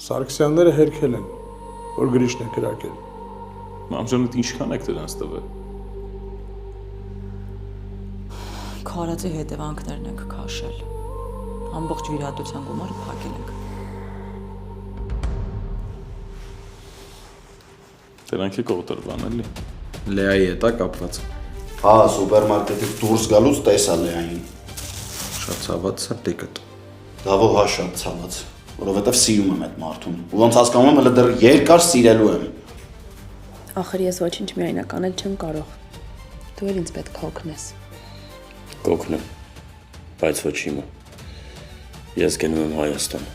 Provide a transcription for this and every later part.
Սարգսյանները հերքել են, որ Գրիշն է կրակել։ Մամջանդ ինչքան եք դրանց տվել։ Քարածի հետևանքներն ենք քաշել։ Ամբողջ վիրահատության գումարը փակել ենք։ Դրանք է կողտրվան էլի։ Լեայի հետ է կապված։ Հա, սուպերմարկետից դուրս գալուց տեսա Լեային։ Շատ ցաված է տիկտ։ Դավո հա շատ ցաված, որովհետև սիրում եմ այդ մարդուն։ Ու ոնց հասկանում եմ, հələ դեռ երկար սիրելու եմ։ Ախր ես ոչինչ միայնակ անել չեմ կարող։ Դու էլ ինձ պետք է օգնես։ Կօգնեմ, բայց ոչ հիմա։ Ես գնում եմ Հայաստան։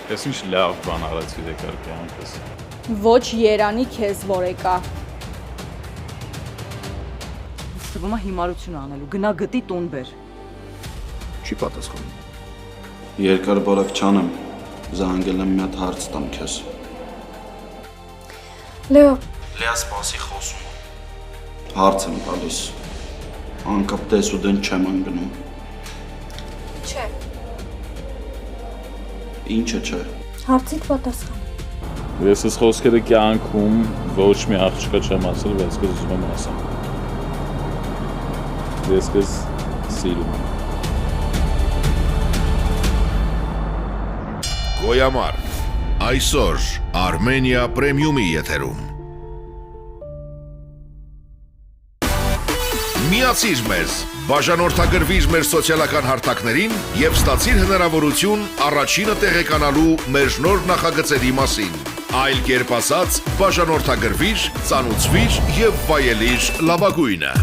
Ես ինչ լավ բան արեցի դեկարգի անպես։ Ոչ երանի քեզ որ եկա։ Թվում է հիմարություն անելու, գնա գտի տուն բեր։ Չի պատասխանում։ Երկար բարակ չանեմ, զանգել եմ մի հատ հարց տամ քեզ։ Լեո, Լեա սպասի խոսում եմ։ Հարց եմ տալիս։ Անկապ դես ու դեն չեմ անգնում։ չէ, Ինչը չէ։ հարցիդ պատասխան։ Ես այս խոսքերը կյանքում ոչ մի աղջկա չեմ ասել, բայց քեզ ուզում եմ ասեմ։ Ես քեզ սիրում եմ։ Գոյամար, այսօր Armenia Premium-ի եթերում։ Միացիր մեզ, բաժանորդագրվիր մեր սոցիալական հարթակներին և ստացիր հնարավորություն առաջինը տեղեկանալու մեր նոր նախագծերի մասին։ Այլ կերպ ասած, բաժանորդագրվիր, ծանուցվիր և վայելիր լավագույնը։